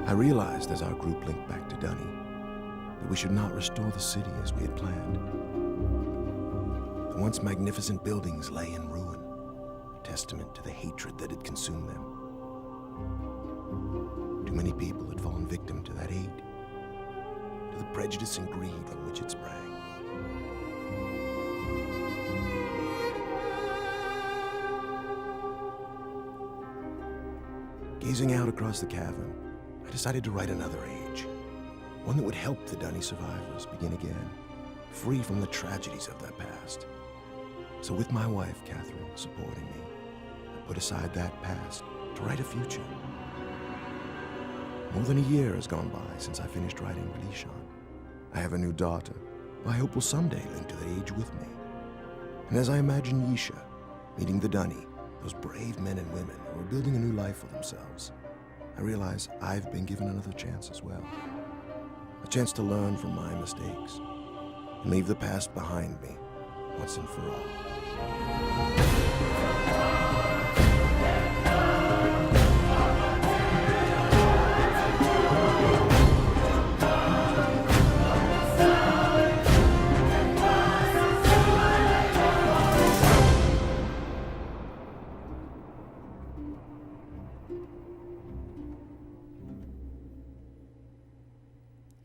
I realized as our group linked back to Dunny that we should not restore the city as we had planned. The once magnificent buildings lay in ruin, a testament to the hatred that had consumed them. Too many people had fallen victim to that hate, to the prejudice and greed from which it sprang. Gazing out across the cavern, I decided to write another age, one that would help the Dunny survivors begin again, free from the tragedies of their past. So with my wife, Catherine, supporting me, I put aside that past to write a future. More than a year has gone by since I finished writing Releeshan. I have a new daughter, who I hope will someday link to the age with me. And as I imagine Yisha meeting the Dunny, those brave men and women who are building a new life for themselves, I realize I've been given another chance as well. A chance to learn from my mistakes and leave the past behind me once and for all.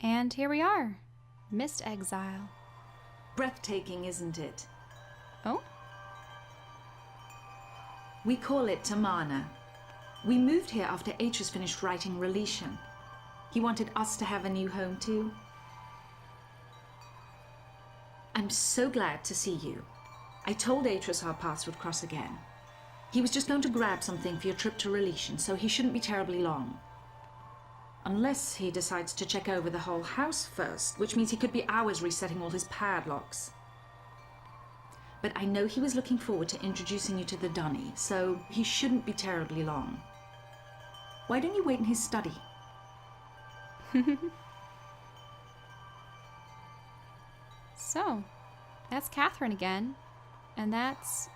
And here we are, Myst Exile. Breathtaking, isn't it? Oh? We call it Tamana. We moved here after Atrus finished writing Releeshan. He wanted us to have a new home too. I'm so glad to see you. I told Atrus our paths would cross again. He was just going to grab something for your trip to Releeshan, so he shouldn't be terribly long. Unless he decides to check over the whole house first, which means he could be hours resetting all his padlocks. But I know he was looking forward to introducing you to the Dunny, so he shouldn't be terribly long. Why don't you wait in his study? So, that's Catherine again, and that's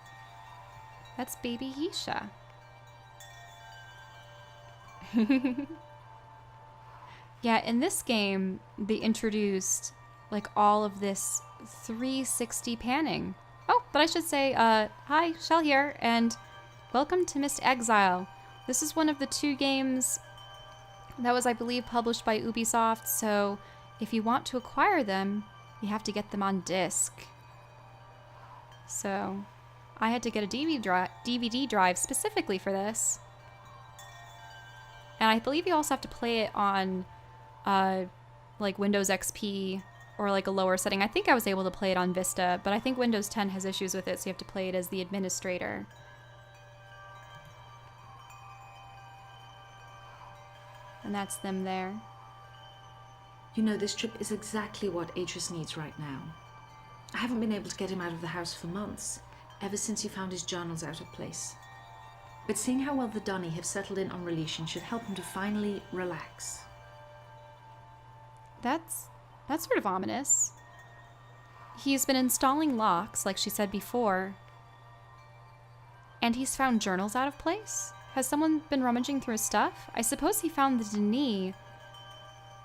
baby Yisha. Yeah, in this game, they introduced like all of this 360 panning. Oh, but I should say, hi, Shell here, and welcome to Myst Exile. This is one of the 2 games that was, I believe, published by Ubisoft, so if you want to acquire them, you have to get them on disc. So, I had to get a DVD drive specifically for this. And I believe you also have to play it on like Windows XP or like a lower setting. I think I was able to play it on Vista, but I think Windows 10 has issues with it, so you have to play it as the administrator. And that's them there. You know, this trip is exactly what Atrus needs right now. I haven't been able to get him out of the house for months, ever since he found his journals out of place. But seeing how well the Dunny have settled in on Releeshan should help him to finally relax. That's sort of ominous. He's been installing locks, like she said before. And he's found journals out of place? Has someone been rummaging through his stuff? I suppose he found the Denis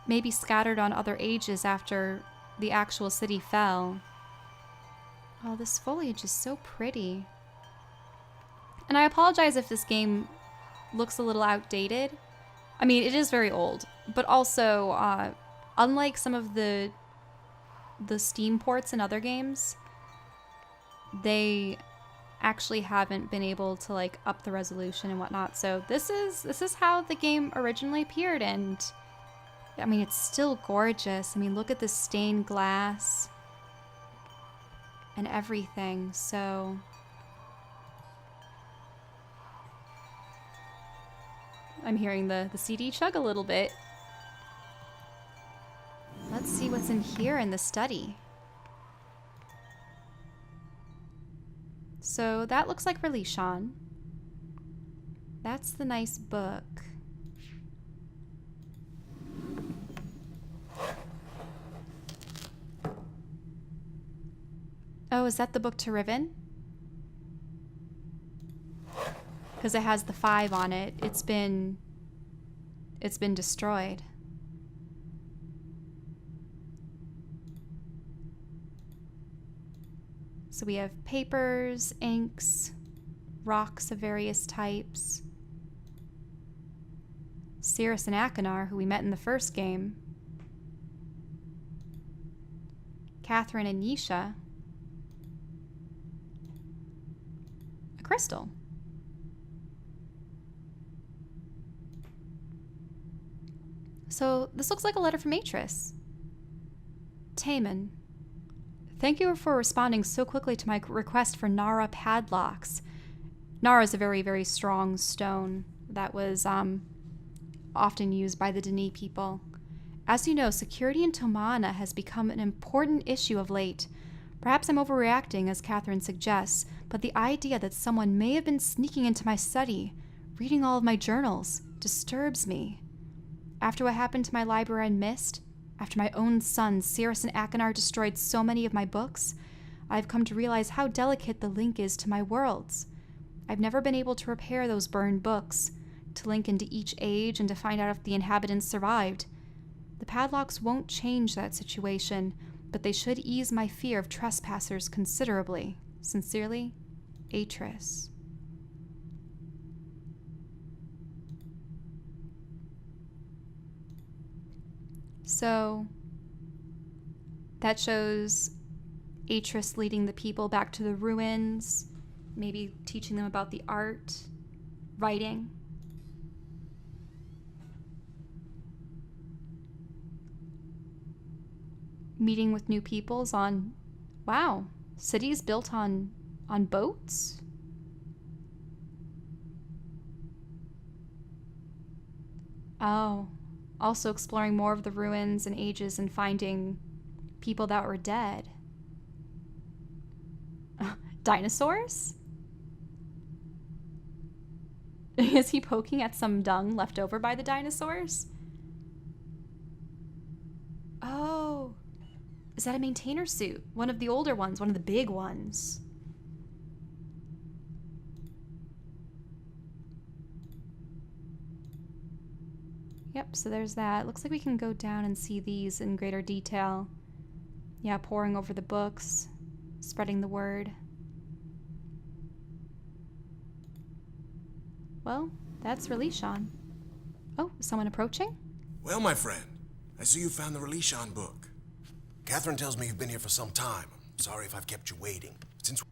maybe scattered on other ages after the actual city fell. Oh, this foliage is so pretty. And I apologize if this game looks a little outdated. I mean, it is very old, but also, unlike some of the Steam ports in other games, they actually haven't been able to like up the resolution and whatnot. So this is how the game originally appeared, and I mean, it's still gorgeous. I mean, look at the stained glass and everything. So I'm hearing the CD chug a little bit. Let's see what's in here in the study. So that looks like Releeshan. That's the nice book. Oh, is that the book to Riven? Because it has the 5 on it. It's been it's been destroyed. So we have papers, inks, rocks of various types. Cirrus and Akinar, who we met in the first game. Catherine and Yisha. A crystal. So this looks like a letter from Atrus. Taman. Thank you for responding so quickly to my request for Nara padlocks. Nara is a very, very strong stone that was often used by the Dini people. As you know, security in Tomana has become an important issue of late. Perhaps I'm overreacting, as Catherine suggests, but the idea that someone may have been sneaking into my study, reading all of my journals, disturbs me. After what happened to my library in Myst, after my own sons, Cirrus and Akinar, destroyed so many of my books, I've come to realize how delicate the link is to my worlds. I've never been able to repair those burned books, to link into each age and to find out if the inhabitants survived. The padlocks won't change that situation, but they should ease my fear of trespassers considerably. Sincerely, Atrus. So, that shows Atrus leading the people back to the ruins, maybe teaching them about the art, writing. Meeting with new peoples on, wow, cities built on boats? Oh, also exploring more of the ruins and ages and finding people that were dead. Dinosaurs? Is he poking at some dung left over by the dinosaurs? Oh, is that a maintainer suit? One of the older ones, one of the big ones. Yep, so there's that. Looks like we can go down and see these in greater detail. Yeah, poring over the books, spreading the word. Well, that's Releeshan. Oh, is someone approaching? Well, my friend, I see you found the Releeshan book. Catherine tells me you've been here for some time. I'm sorry if I've kept you waiting. Since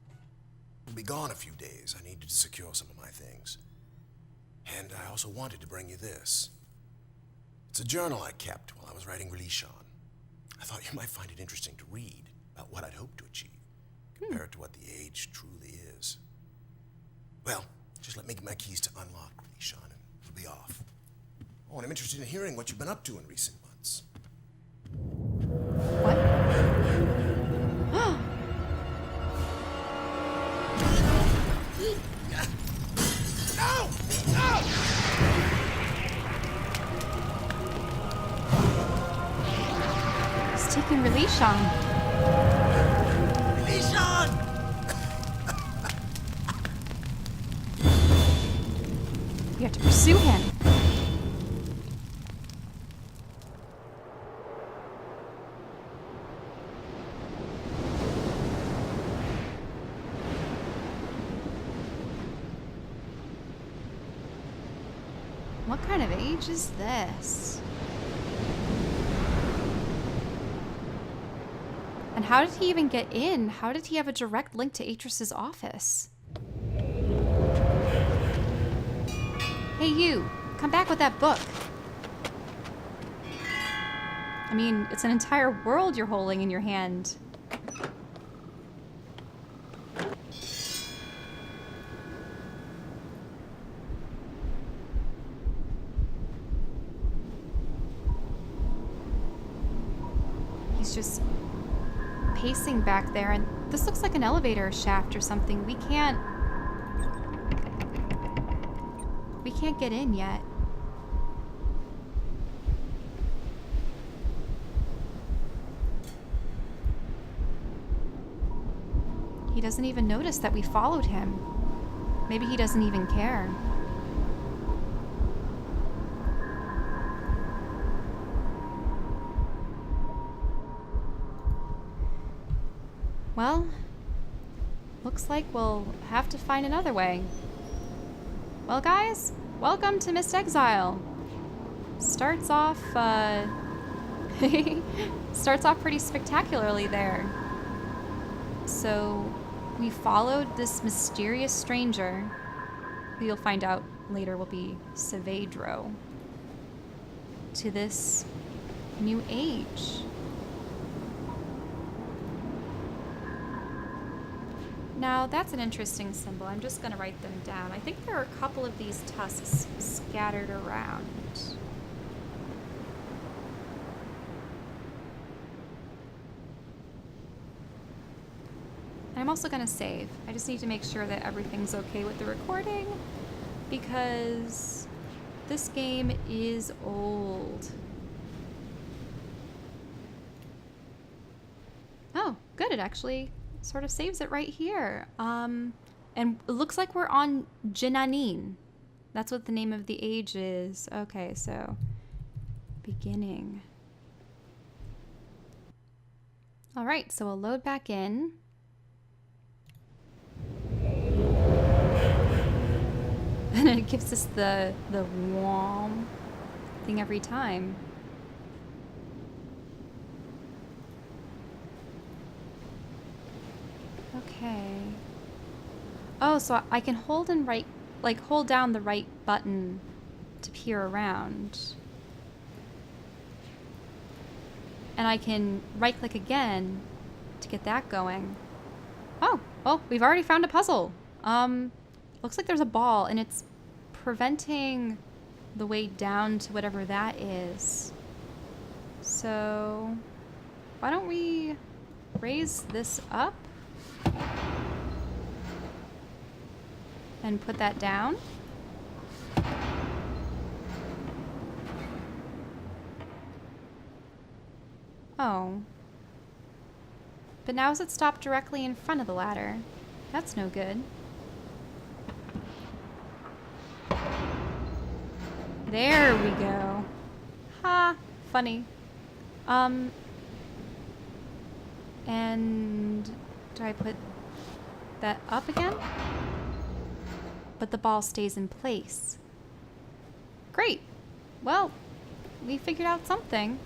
we'll be gone a few days, I needed to secure some of my things. And I also wanted to bring you this. It's a journal I kept while I was writing Releeshan. I thought you might find it interesting to read about what I'd hoped to achieve, compare it to what the age truly is. Well, just let me get my keys to unlock Releeshan and we'll be off. Oh, and I'm interested in hearing what you've been up to in recent months. What? No! No! He's taking Releeshan. Releeshan! We have to pursue him. What kind of age is this? And how did he even get in? How did he have a direct link to Atrus's office? Hey you, come back with that book. I mean, it's an entire world you're holding in your hand. He's just pacing back there, and this looks like an elevator shaft or something. We can't get in yet. He doesn't even notice that we followed him. Maybe he doesn't even care. Well, looks like we'll have to find another way. Well, guys, welcome to Myst Exile. Starts off, starts off pretty spectacularly there. So, we followed this mysterious stranger, who you'll find out later will be Saavedro, to this new age. Now, that's an interesting symbol. I'm just going to write them down. I think there are a couple of these tusks scattered around. I'm also going to save. I just need to make sure that everything's okay with the recording, because this game is old. Oh, good. It actually sort of saves it right here. And it looks like we're on Jinanin. That's what the name of the age is. Okay, so beginning. All right, so we'll load back in. And it gives us the whom thing every time. Okay. Oh, so I can hold and right, like hold down the right button to peer around. And I can right click again to get that going. Oh, we've already found a puzzle. Looks like there's a ball and it's preventing the way down to whatever that is. So why don't we raise this up and put that down? Oh. But now is it stopped directly in front of the ladder? That's no good. There we go. Ha! Funny. And do I put that up again? But the ball stays in place. Great. Well, we figured out something.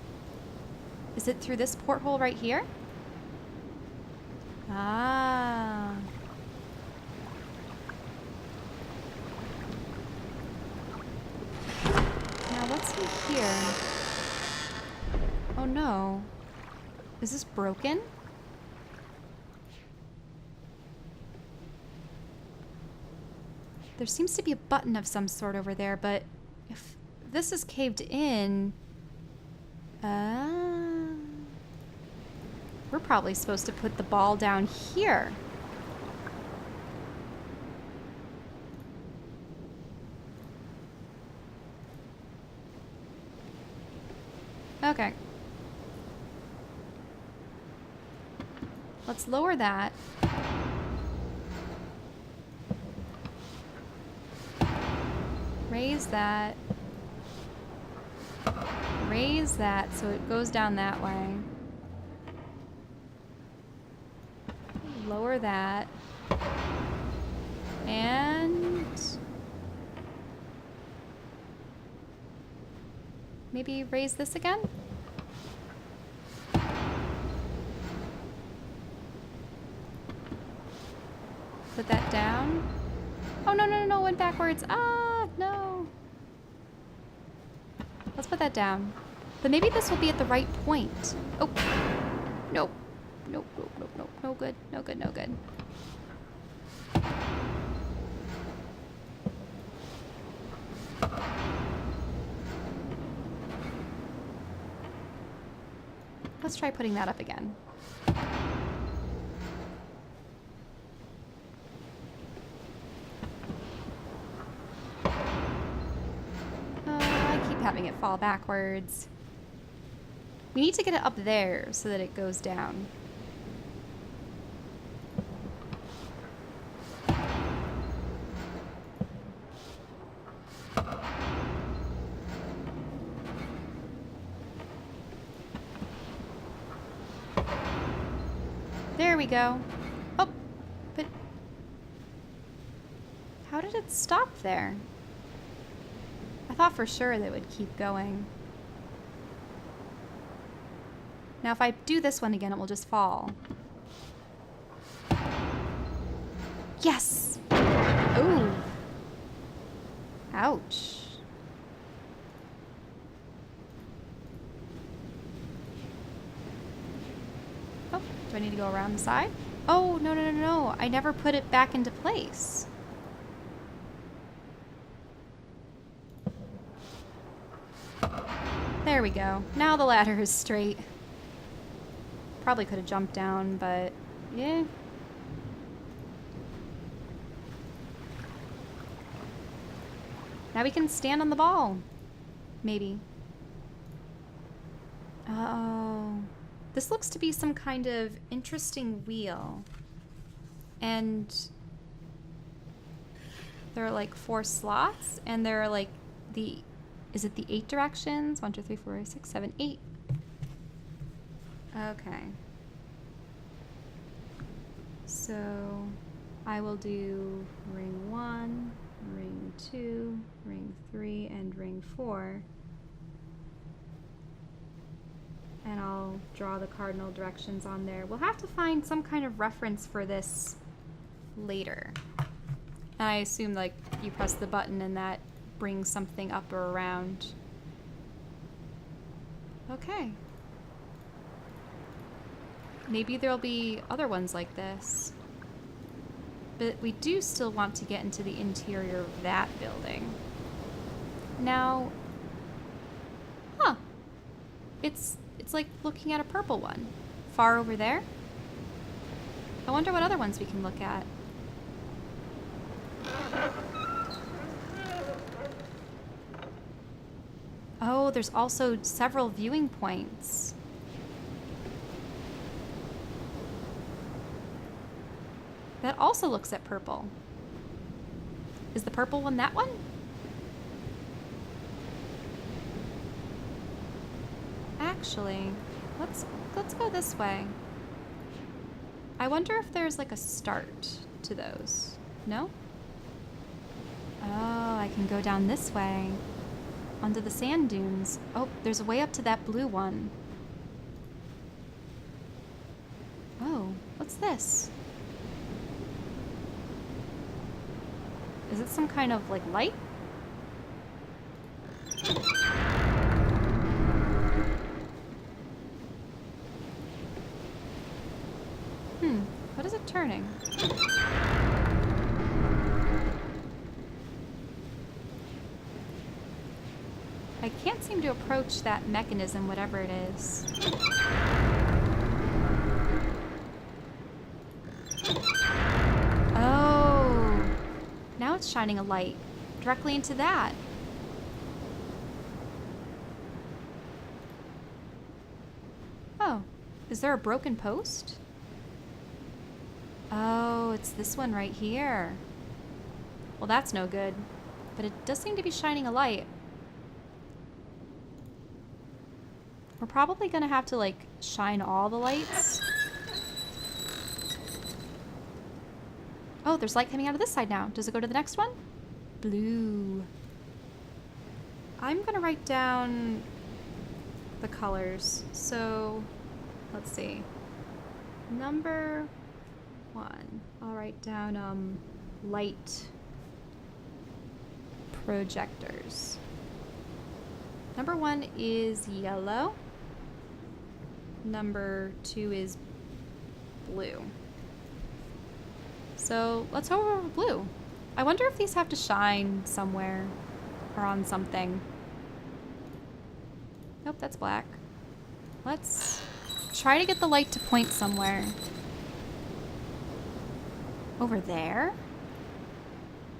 Is it through this porthole right here? Ah. Now what's in here? Oh no. Is this broken? There seems to be a button of some sort over there, but if this is caved in, we're probably supposed to put the ball down here. Okay. Let's lower that. Raise that. Raise that so it goes down that way. Lower that. And maybe raise this again? Put that down. Oh, no, no, no, no, it went backwards. Ah, no. Let's put that down. But maybe this will be at the right point. Oh, nope. Nope, nope, nope, nope. No good, no good, no good. Let's try putting that up again. Having it fall backwards. We need to get it up there so that it goes down. There we go. Oh, but how did it stop there? I thought for sure they would keep going. Now if I do this one again, it will just fall. Yes! Ooh. Ouch. Oh, do I need to go around the side? Oh, no, no, no, no. I never put it back into place. There we go. Now the ladder is straight. Probably could have jumped down, but yeah. Now we can stand on the ball. Maybe. Oh. This looks to be some kind of interesting wheel. And there are like 4 slots, and there are like is it the 8 directions? 1, 2, 3, 4, 5, 6, 7, 8. Okay. So I will do ring 1, ring 2, ring 3, and ring 4. And I'll draw the cardinal directions on there. We'll have to find some kind of reference for this later. And I assume like you press the button and that brings something up or around. Okay. Maybe there'll be other ones like this. But we do still want to get into the interior of that building. Now, huh. It's like looking at a purple one. Far over there? I wonder what other ones we can look at. Oh, there's also several viewing points. That also looks at purple. Is the purple one that one? Actually, let's go this way. I wonder if there's like a start to those. No? Oh, I can go down this way. Onto the sand dunes. Oh, there's a way up to that blue one. Oh, what's this? Is it some kind of like light? What is it turning? I can't seem to approach that mechanism, whatever it is. Oh, now it's shining a light directly into that. Oh, is there a broken post? Oh, it's this one right here. Well, that's no good, but it does seem to be shining a light. We're probably gonna have to like shine all the lights. Oh, there's light coming out of this side now. Does it go to the next one? Blue. I'm gonna write down the colors. So, let's see. Number 1. I'll write down light projectors. Number 1 is yellow. Number 2 is blue. So let's go over blue. I wonder if these have to shine somewhere or on something. Nope, that's black. Let's try to get the light to point somewhere. Over there?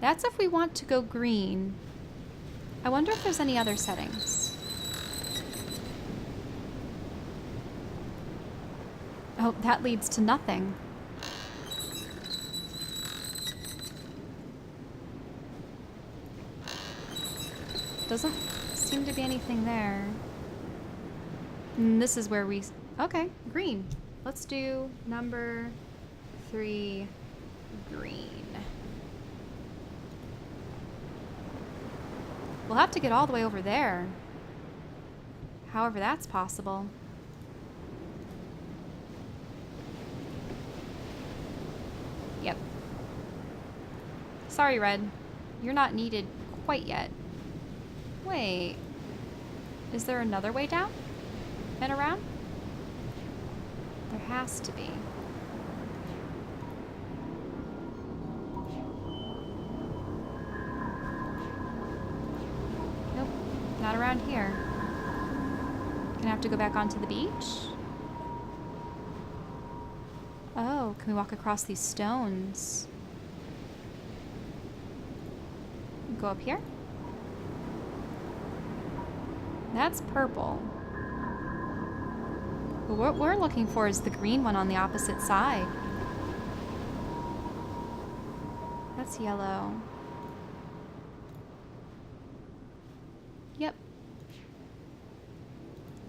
That's if we want to go green. I wonder if there's any other settings. Oh, that leads to nothing. Doesn't seem to be anything there. And this is where we... Okay, green. Let's do number 3 green. We'll have to get all the way over there. However that's possible. Yep. Sorry, Red. You're not needed quite yet. Wait. Is there another way down? And around? There has to be. Nope. Not around here. Gonna have to go back onto the beach? Oh, can we walk across these stones? Go up here? That's purple. But what we're looking for is the green one on the opposite side. That's yellow. Yep.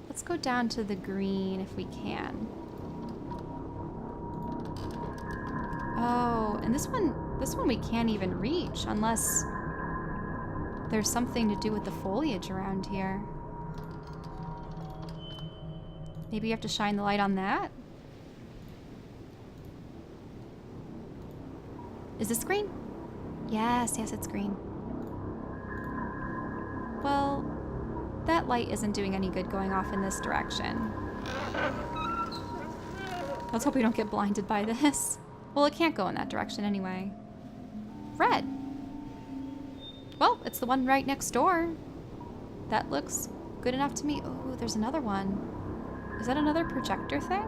Let's go down to the green if we can. Oh, and this one we can't even reach unless there's something to do with the foliage around here. Maybe you have to shine the light on that? Is this green? Yes, it's green. Well, that light isn't doing any good going off in this direction. Let's hope we don't get blinded by this. Well, it can't go in that direction anyway. Red. Well, it's the one right next door. That looks good enough to me. Oh, there's another one. Is that another projector thing?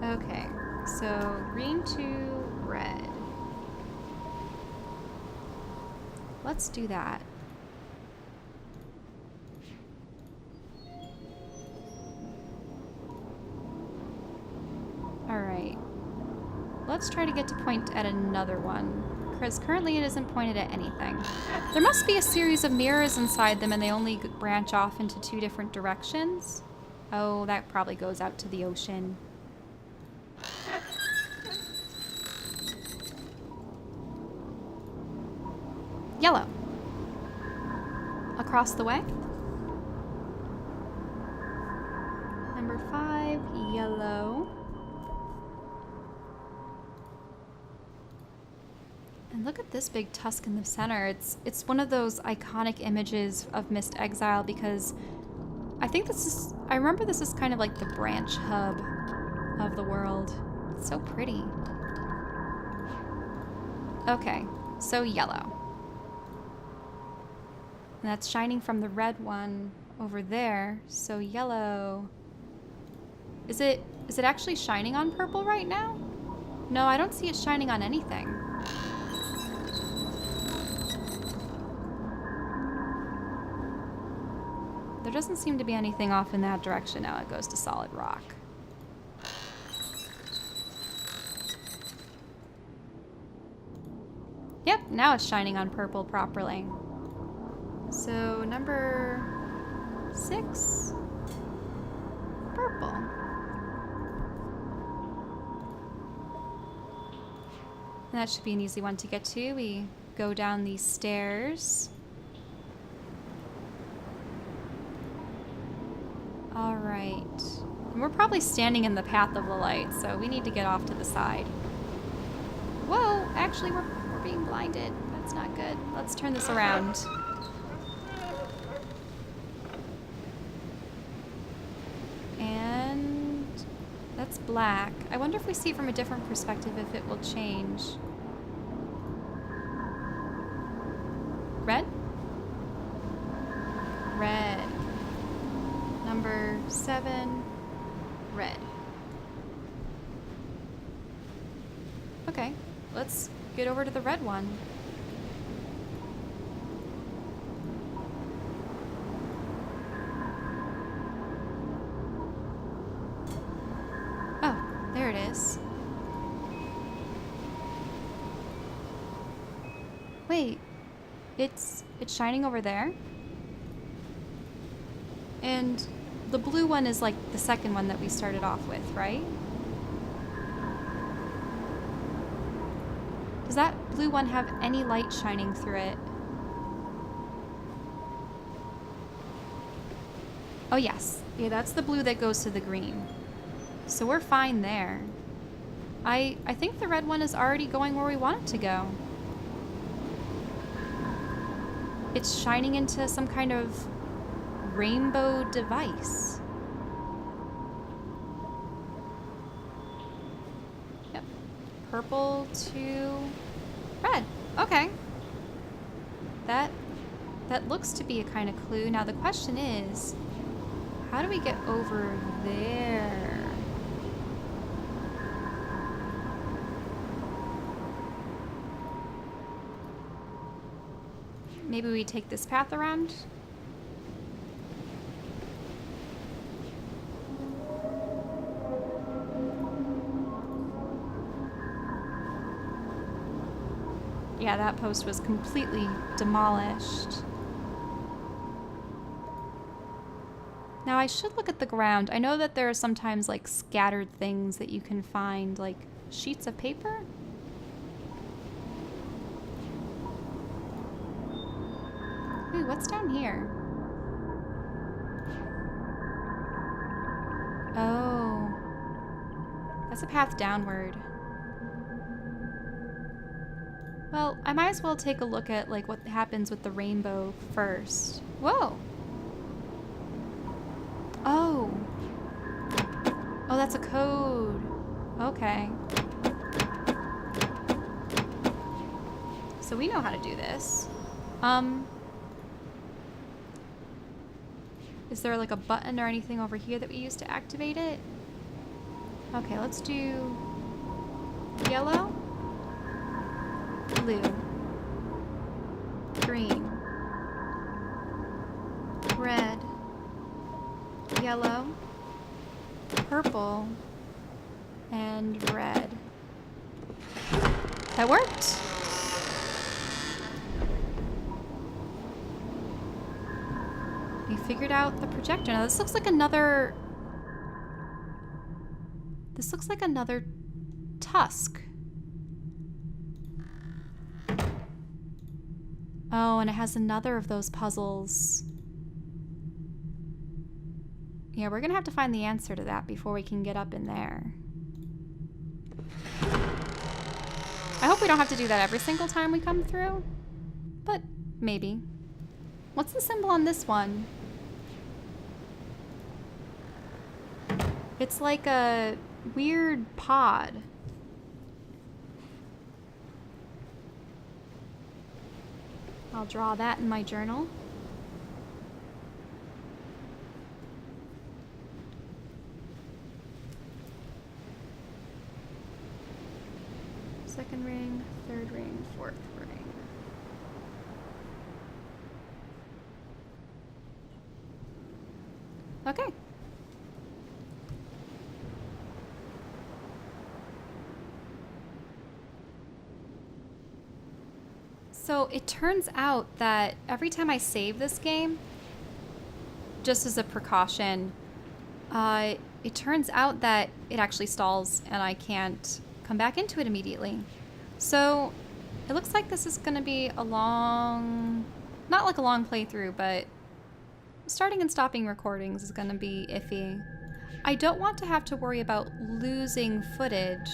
Okay, so green to red. Let's do that. Alright. Let's try to get to point at another one, because currently it isn't pointed at anything. There must be a series of mirrors inside them and they only branch off into 2 different directions. Oh, that probably goes out to the ocean. Yellow. Across the way. Number 5, yellow. And look at this big tusk in the center. It's one of those iconic images of Myst Exile because I think I remember this is kind of like the branch hub of the world. It's so pretty. Okay, so yellow. And that's shining from the red one over there. So yellow. Is it actually shining on purple right now? No, I don't see it shining on anything. There doesn't seem to be anything off in that direction. Now it goes to solid rock. Yep, now it's shining on purple properly. So number 6, purple. And that should be an easy one to get to. We go down these stairs. All right. And we're probably standing in the path of the light, so we need to get off to the side. Whoa, actually we're being blinded. That's not good. Let's turn this around. And that's black. I wonder if we see it from a different perspective if it will change. Red? Red. Number 7, red. Okay, let's get over to the red one. Oh, there it is. Wait, it's shining over there? And the blue one is like the second one that we started off with, right? blue one have any light shining through it? Oh yes, yeah, that's the blue that goes to the green. So we're fine there. I think the red one is already going where we want it to go. It's shining into some kind of rainbow device. Yep. Purple to red. Okay. That looks to be a kind of clue. Now the question is, how do we get over there? Maybe we take this path around? Yeah, that post was completely demolished. Now I should look at the ground. I know that there are sometimes like scattered things that you can find, like sheets of paper. Ooh, what's down here? Oh. That's a path downward. Well, I might as well take a look at like what happens with the rainbow first. Whoa. Oh. Oh, that's a code. Okay. So we know how to do this. Is there like a button or anything over here that we use to activate it? Okay, let's do yellow, blue, green, red, yellow, purple, and red. That worked. We figured out the projector. Now this looks like another... This looks like another tusk. Oh, and it has another of those puzzles. Yeah, we're gonna have to find the answer to that before we can get up in there. I hope we don't have to do that every single time we come through, but maybe. What's the symbol on this one? It's like a weird pod. I'll draw that in my journal. Second ring, third ring, fourth ring. Okay. So it turns out that every time I save this game, just as a precaution, it turns out that it actually stalls and I can't come back into it immediately. So it looks like this is going to be a long, not like a long playthrough, but starting and stopping recordings is going to be iffy. I don't want to have to worry about losing footage,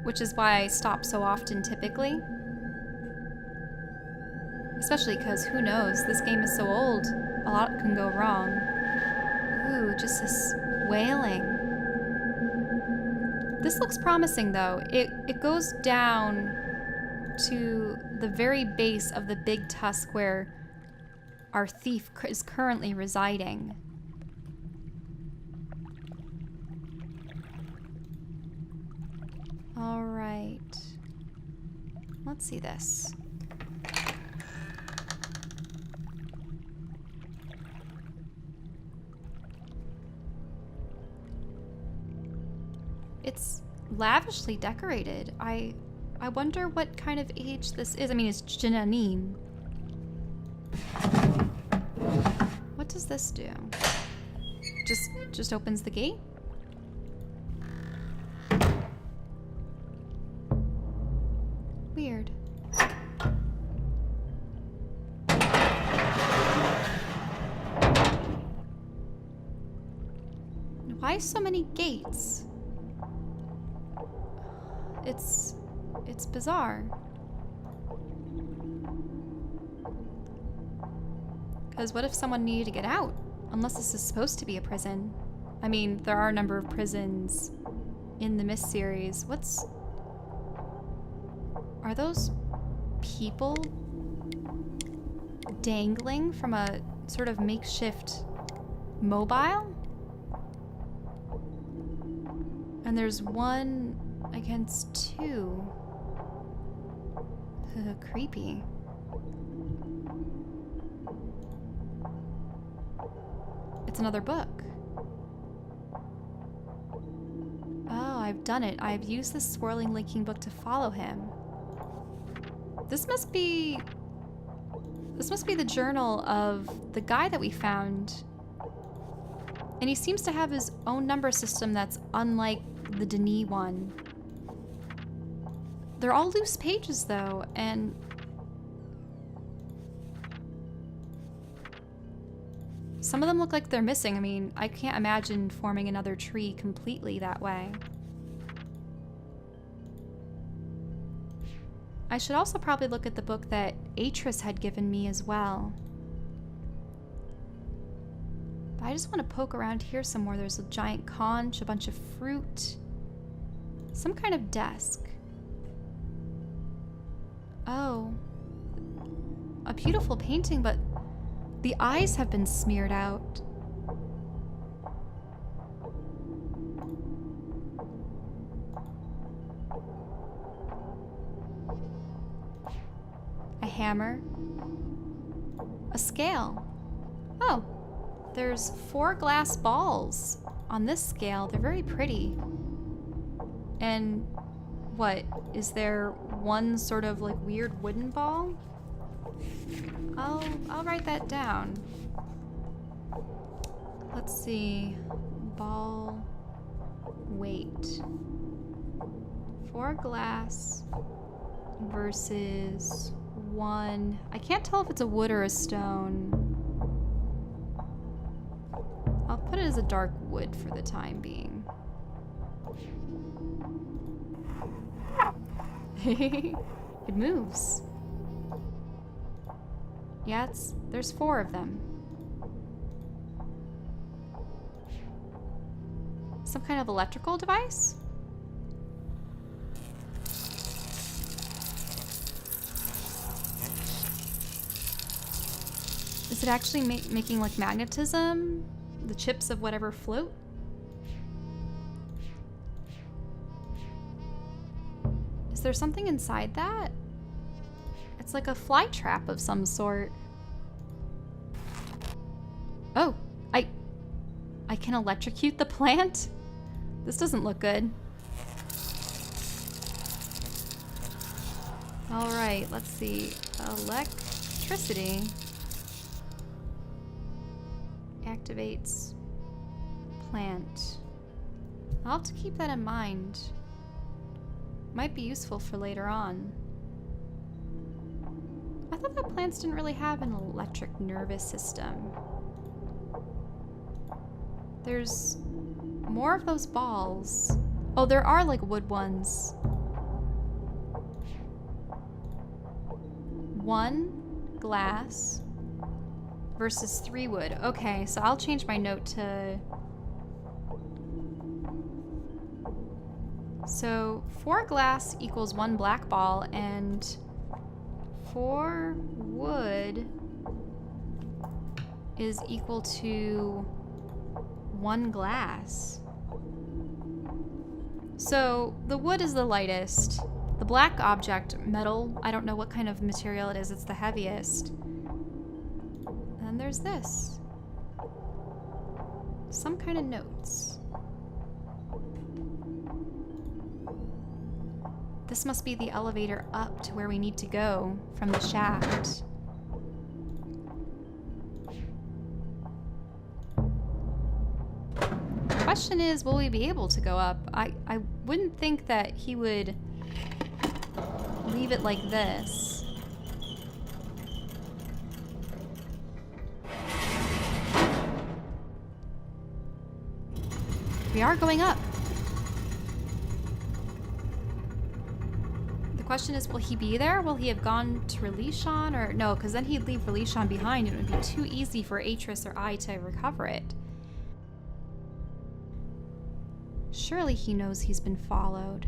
which is why I stop so often typically. Especially because, who knows, this game is so old, a lot can go wrong. Ooh, just this wailing. This looks promising though. It goes down to the very base of the big tusk where our thief is currently residing. All right. Let's see this. It's lavishly decorated. I wonder what kind of age this is. I mean, it's Jinanin. What does this do? Just opens the gate? Why so many gates? It's bizarre. Because what if someone needed to get out? Unless this is supposed to be a prison. I mean, there are a number of prisons in the Myst series. Are those people dangling from a sort of makeshift mobile? And there's one against two. Creepy. It's another book. Oh, I've done it. I've used this swirling linking book to follow him. This must be the journal of the guy that we found. And he seems to have his own number system that's unlike the Denis one. They're all loose pages though, and some of them look like they're missing. I mean, I can't imagine forming another tree completely that way. I should also probably look at the book that Atrus had given me as well. But I just want to poke around here some more. There's a giant conch, a bunch of fruit, some kind of desk. Oh, a beautiful painting, but the eyes have been smeared out. A hammer. A scale. Oh, there's 4 glass balls on this scale. They're very pretty. And what, is there one sort of like weird wooden ball? I'll write that down. Let's see. Ball weight. 4 glass versus 1. I can't tell if it's a wood or a stone. I'll put it as a dark wood for the time being. It moves. Yeah, there's 4 of them. Some kind of electrical device? Is it actually making like magnetism? The chips of whatever float? Is there something inside that? It's like a fly trap of some sort. Oh, I can electrocute the plant? This doesn't look good. All right, let's see. Electricity activates plant. I'll have to keep that in mind. Might be useful for later on. I thought that plants didn't really have an electric nervous system. There's more of those balls. Oh, there are like wood ones. 1 glass versus 3 wood. Okay, so I'll change my note to... So 4 glass equals 1 black ball, and 4 wood is equal to 1 glass. So the wood is the lightest. The black object, metal, I don't know what kind of material it is, it's the heaviest. And there's this. Some kind of notes. This must be the elevator up to where we need to go from the shaft. The question is, will we be able to go up? I wouldn't think that he would leave it like this. We are going up. The question is, will he be there? Will he have gone to Releeshan? Or no, because then he'd leave Releeshan behind and it would be too easy for Atrus or I to recover it. Surely he knows he's been followed.